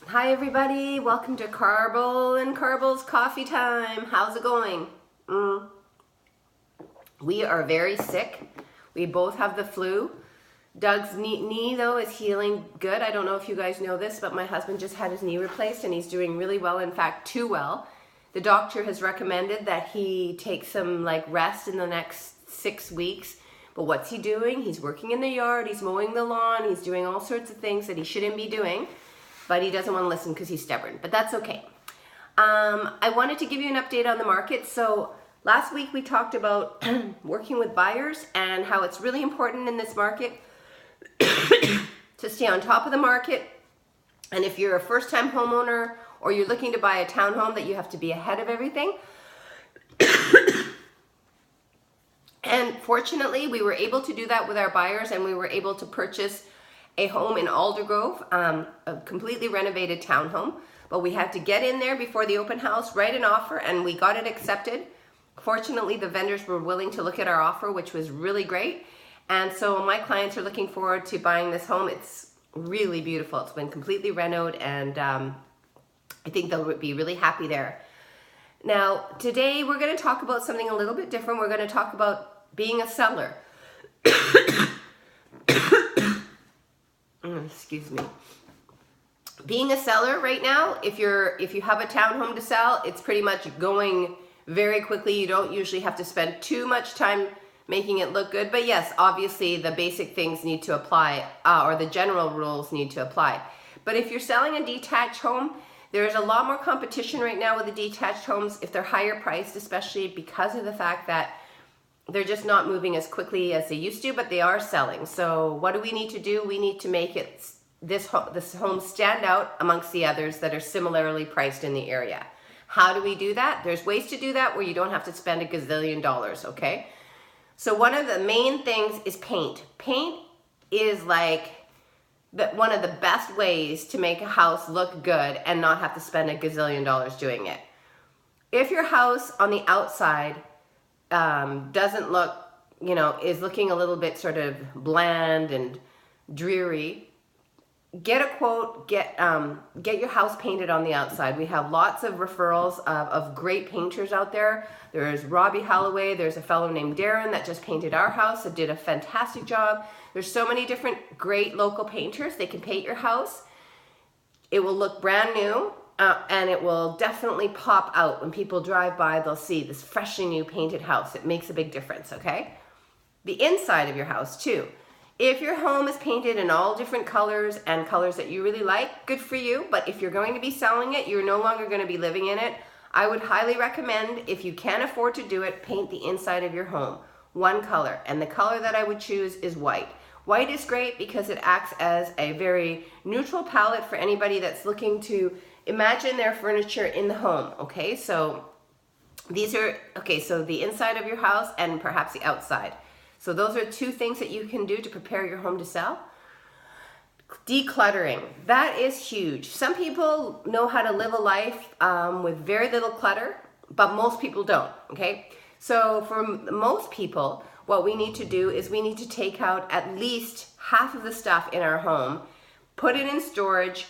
Hi everybody, welcome to Carbol and Carbol's coffee time. How's it going? We are very sick. We both have the flu. Doug's knee though is healing good. I don't know if you guys know this, but my husband just had his knee replaced and he's doing really well, in fact too well. The doctor has recommended that he take some rest in the next 6 weeks. But what's he doing? He's working in the yard, he's mowing the lawn, he's doing all sorts of things that he shouldn't be doing. But he doesn't want to listen because he's stubborn, but that's okay. I wanted to give you an update on the market. So last week we talked about working with buyers and how it's really important in this market to stay on top of the market. And if you're a first-time homeowner or you're looking to buy a townhome, that you have to be ahead of everything. And fortunately, we were able to do that with our buyers, and we were able to purchase a home in Aldergrove, a completely renovated townhome. But we had to get in there before the open house, write an offer, and we got it accepted. Fortunately, the vendors were willing to look at our offer, which was really great. And so my clients are looking forward to buying this home. It's really beautiful. It's been completely renoed, and I think they'll be really happy there. Now, today we're going to talk about something a little bit different. We're going to talk about being a seller. Excuse me. Being a seller right now, if you have a townhome to sell, it's pretty much going very quickly. You don't usually have to spend too much time making it look good. But yes, obviously the basic things need to apply, or the general rules need to apply. But if you're selling a detached home, there's a lot more competition right now with the detached homes if they're higher priced, especially because of the fact that they're just not moving as quickly as they used to, but they are selling. So what do we need to do? We need to make this home stand out amongst the others that are similarly priced in the area. How do we do that? There's ways to do that where you don't have to spend a gazillion dollars, okay? So one of the main things is paint. Paint is one of the best ways to make a house look good and not have to spend a gazillion dollars doing it. If your house on the outside doesn't look, is looking a little bit sort of bland and dreary, get a quote, get your house painted on the outside. We have lots of referrals of great painters out there. There's Robbie Holloway, there's a fellow named Darren that just painted our house and did a fantastic job. There's so many different great local painters. They can paint your house. It will look brand new. And it will definitely pop out when people drive by. They'll see this freshly new painted house. It makes a big difference, okay? The inside of your house too. If your home is painted in all different colors and colors that you really like, good for you. But if you're going to be selling it, you're no longer going to be living in it, I would highly recommend, if you can afford to do it, paint the inside of your home one color. And the color that I would choose is white. White is great because it acts as a very neutral palette for anybody that's looking to imagine their furniture in the home, okay? So so the inside of your house and perhaps the outside. So those are two things that you can do to prepare your home to sell. Decluttering, that is huge. Some people know how to live a life with very little clutter, but most people don't, okay? So for most people, what we need to do is we need to take out at least half of the stuff in our home, put it in storage,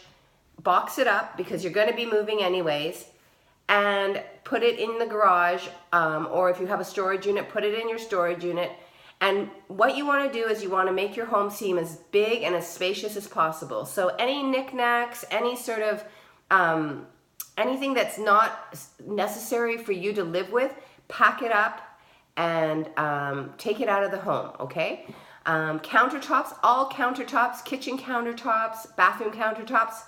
box it up because you're going to be moving anyways, and put it in the garage, or if you have a storage unit, put it in your storage unit. And what you want to do is you want to make your home seem as big and as spacious as possible. So any knickknacks, any sort of anything that's not necessary for you to live with, pack it up and take it out of the home, okay? Countertops, all countertops, kitchen countertops, bathroom countertops,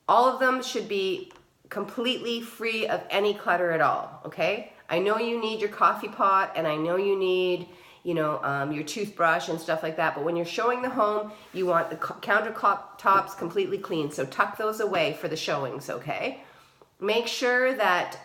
all of them should be completely free of any clutter at all, okay? I know you need your coffee pot and I know you need, your toothbrush and stuff like that, but when you're showing the home, you want the countertops completely clean, so tuck those away for the showings, okay? Make sure that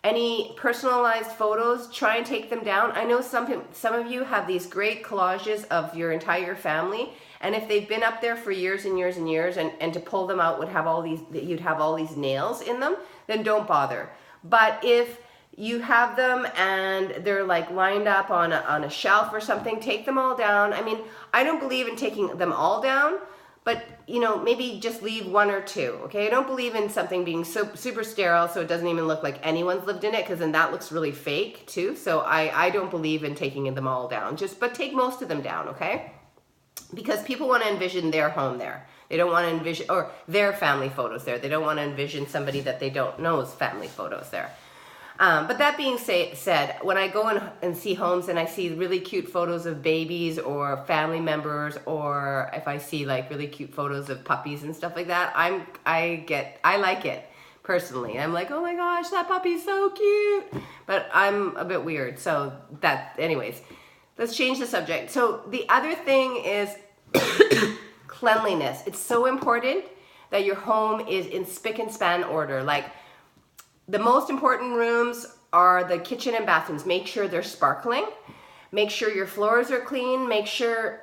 any personalized photos, try and take them down. I know some of you have these great collages of your entire family, and if they've been up there for years and years and years, and to pull them out you'd have all these nails in them, then don't bother. But if you have them and they're lined up on a shelf or something, take them all down. I mean, I don't believe in taking them all down, but you know, maybe just leave one or two, okay? I don't believe in something being so super sterile so it doesn't even look like anyone's lived in it, because then that looks really fake too. So I don't believe in taking them all down, but take most of them down, okay? Because people want to envision their home there. They don't want to envision, or their family photos there. They don't want to envision somebody that they don't know's family photos there. But that being said, when I go and see homes and I see really cute photos of babies or family members, or if I see like really cute photos of puppies and stuff like that, I like it personally. I'm like, oh my gosh, that puppy's so cute. But I'm a bit weird. So anyways, let's change the subject. So the other thing is cleanliness. It's so important that your home is in spick and span order. Like, the most important rooms are the kitchen and bathrooms. Make sure they're sparkling. Make sure your floors are clean. Make sure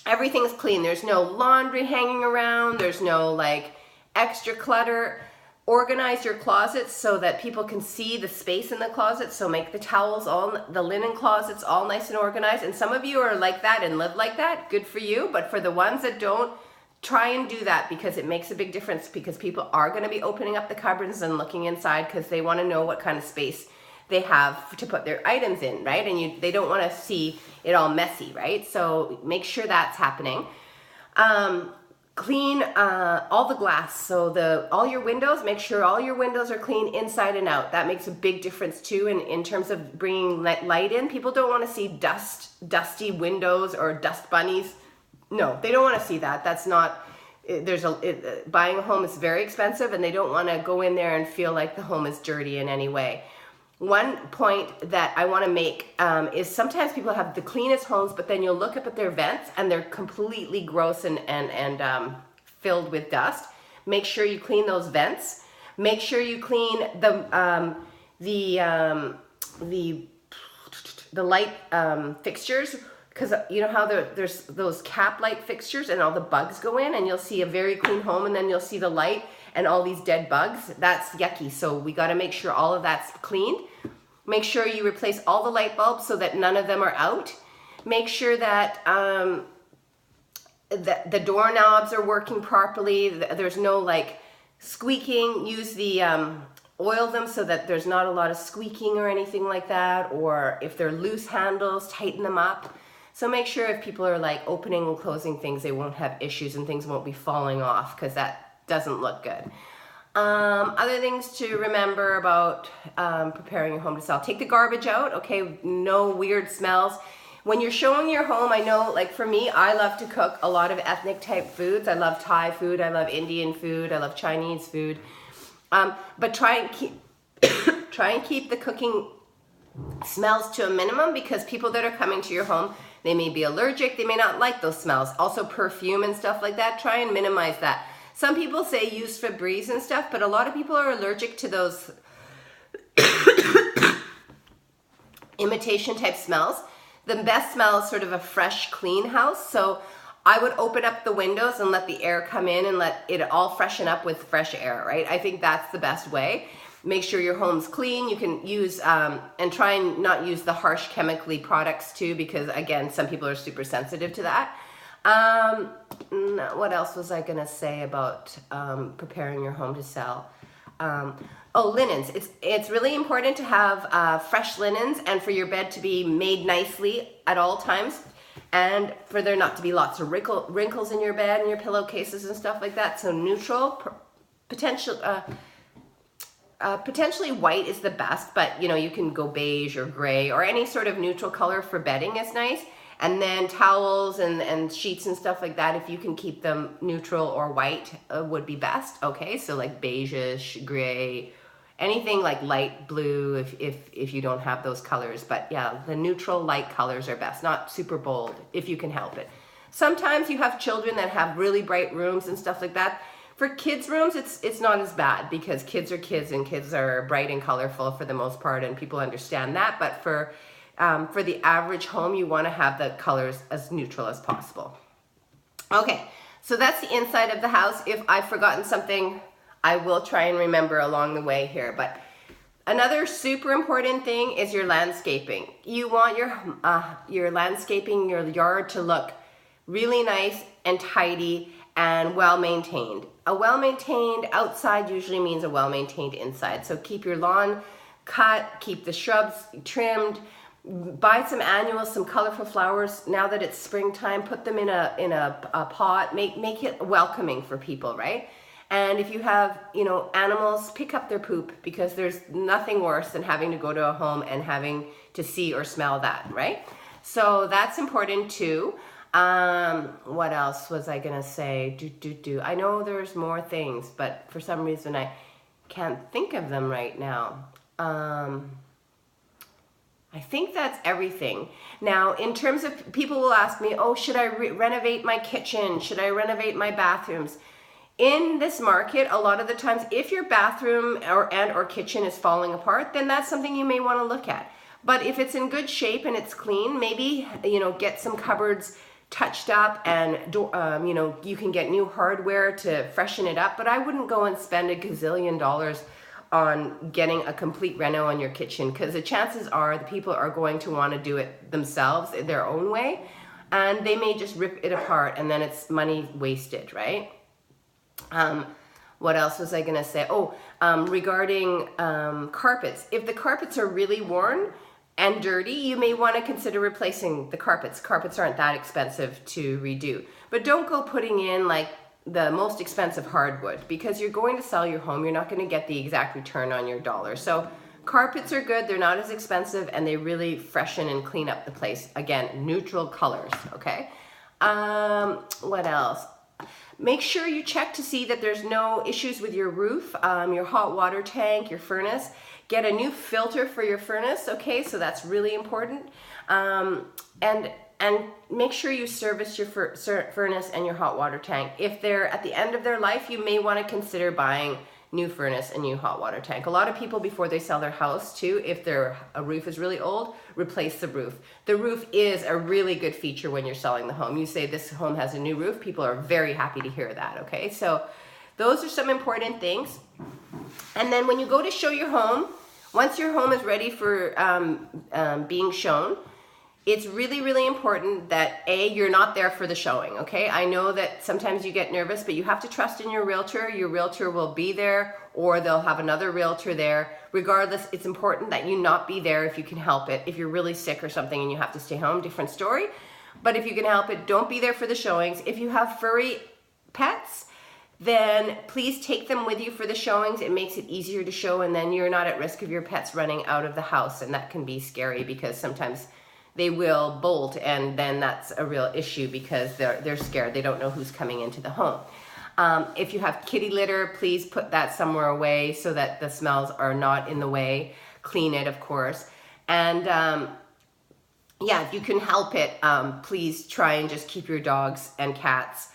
everything's clean. There's no laundry hanging around. There's no like extra clutter. Organize your closets so that people can see the space in the closet. So make the towels, the linen closets all nice and organized. And some of you are like that and live like that. Good for you. But for the ones that don't, try and do that, because it makes a big difference, because people are going to be opening up the cupboards and looking inside because they want to know what kind of space they have to put their items in, right? And they don't want to see it all messy, right? So make sure that's happening. Clean all the glass. So all your windows, make sure all your windows are clean inside and out. That makes a big difference too in terms of bringing light in. People don't want to see dusty windows or dust bunnies. No, they don't want to see that. That's not, buying a home is very expensive, and they don't want to go in there and feel like the home is dirty in any way. One point that I want to make is sometimes people have the cleanest homes, but then you'll look up at their vents and they're completely gross and filled with dust. Make sure you clean those vents. Make sure you clean the light fixtures. Because you know how there's those cap light fixtures and all the bugs go in, and you'll see a very clean home and then you'll see the light and all these dead bugs. That's yucky. So we got to make sure all of that's cleaned. Make sure you replace all the light bulbs so that none of them are out. Make sure that the doorknobs are working properly. There's no like squeaking. Use the oil them so that there's not a lot of squeaking or anything like that. Or if they're loose handles, tighten them up. So make sure if people are like opening and closing things, they won't have issues and things won't be falling off, because that doesn't look good. Other things to remember about preparing your home to sell. Take the garbage out, okay? No weird smells. When you're showing your home, I know, like for me, I love to cook a lot of ethnic type foods. I love Thai food, I love Indian food, I love Chinese food. But try and keep the cooking smells to a minimum, because people that are coming to your home, they may be allergic, they may not like those smells. Also perfume and stuff like that, try and minimize that. Some people say use Febreze and stuff, but a lot of people are allergic to those imitation type smells. The best smell is sort of a fresh, clean house. So I would open up the windows and let the air come in and let it all freshen up with fresh air, right? I think that's the best way. Make sure your home's clean. You can use, and try and not use the harsh chemically products too, because again, some people are super sensitive to that. What else was I gonna say about preparing your home to sell? Linens. It's really important to have fresh linens, and for your bed to be made nicely at all times, and for there not to be lots of wrinkles in your bed and your pillowcases and stuff like that. So neutral, potentially white is the best, but you know, you can go beige or gray or any sort of neutral color for bedding is nice. And then towels and sheets and stuff like that, if you can keep them neutral or white, would be best. Okay, so like beigeish, gray, anything like light blue if you don't have those colors. But yeah, the neutral light colors are best, not super bold if you can help it. Sometimes you have children that have really bright rooms and stuff like that. For kids' rooms, it's not as bad, because kids are kids and kids are bright and colorful for the most part, and people understand that. But for the average home, you want to have the colors as neutral as possible. Okay, so that's the inside of the house. If I've forgotten something, I will try and remember along the way here. But another super important thing is your landscaping. You want your landscaping, your yard to look really nice and tidy and well-maintained. A well-maintained outside usually means a well-maintained inside. So keep your lawn cut, keep the shrubs trimmed, buy some annuals, some colorful flowers. Now that it's springtime, put them in a pot, make it welcoming for people, right? And if you have, you know, animals, pick up their poop, because there's nothing worse than having to go to a home and having to see or smell that, right? So that's important too. What else was I gonna say? I know there's more things, but for some reason I can't think of them right now. I think that's everything. Now, in terms of, people will ask me, oh, should I renovate my kitchen? Should I renovate my bathrooms? In this market, a lot of the times, if your bathroom or kitchen is falling apart, then that's something you may want to look at. But if it's in good shape and it's clean, maybe, you know, get some cupboards touched up, and you know, you can get new hardware to freshen it up. But I wouldn't go and spend $1 gazillion on getting a complete reno on your kitchen, because the chances are the people are going to want to do it themselves their own way, and they may just rip it apart, and then it's money wasted, right? What else was I going to say? Oh, regarding carpets. If the carpets are really worn and dirty, you may want to consider replacing the carpets. Carpets aren't that expensive to redo. But don't go putting in like the most expensive hardwood, because you're going to sell your home. You're not going to get the exact return on your dollar. So carpets are good. They're not as expensive, and they really freshen and clean up the place. Again, neutral colors, okay? What else? Make sure you check to see that there's no issues with your roof, your hot water tank, your furnace. Get a new filter for your furnace, okay? So that's really important. And make sure you service your furnace and your hot water tank. If they're at the end of their life, you may want to consider buying new furnace and new hot water tank. A lot of people, before they sell their house too, if their roof is really old, replace the roof. The roof is a really good feature when you're selling the home. You say this home has a new roof, people are very happy to hear that, okay? So those are some important things. And then when you go to show your home, once your home is ready for being shown, it's really, really important that you're not there for the showing, okay? I know that sometimes you get nervous, but you have to trust in your realtor. Your realtor will be there, or they'll have another realtor there. Regardless, it's important that you not be there if you can help it. If you're really sick or something and you have to stay home, different story. But if you can help it, don't be there for the showings. If you have furry pets, then please take them with you for the showings. It makes it easier to show, and then you're not at risk of your pets running out of the house, and that can be scary because sometimes they will bolt, and then that's a real issue because they're scared. They don't know who's coming into the home. If you have kitty litter, please put that somewhere away so that the smells are not in the way. Clean it, of course. And yeah, if you can help it, please try and just keep your dogs and cats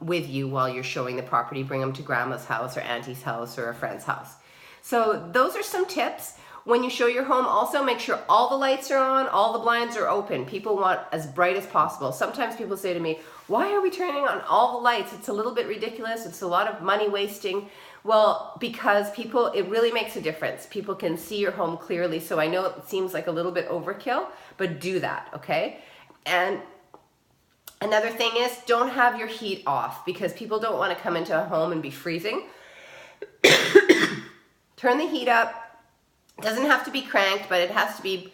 with you while you're showing the property. Bring them to grandma's house or auntie's house or a friend's house. So those are some tips. When you show your home, also make sure all the lights are on, all the blinds are open. People want as bright as possible. Sometimes people say to me, why are we turning on all the lights? It's a little bit ridiculous. It's a lot of money wasting. Well, because it really makes a difference. People can see your home clearly. So I know it seems like a little bit overkill, but do that, okay? And another thing is, don't have your heat off, because people don't want to come into a home and be freezing. Turn the heat up. It doesn't have to be cranked, but it has to be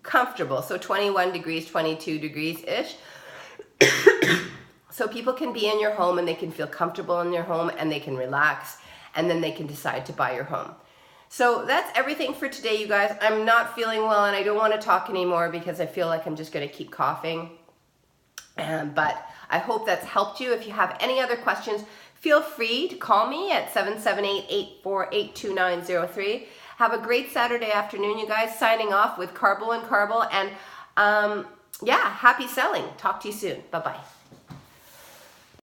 comfortable. So 21 degrees, 22 degrees-ish. So people can be in your home and they can feel comfortable in their home and they can relax, and then they can decide to buy your home. So that's everything for today, you guys. I'm not feeling well and I don't want to talk anymore because I feel like I'm just going to keep coughing. But I hope that's helped you. If you have any other questions, feel free to call me at 778-848-2903. Have a great Saturday afternoon, you guys. Signing off with Carbol and Carbol. And yeah, happy selling. Talk to you soon. Bye-bye.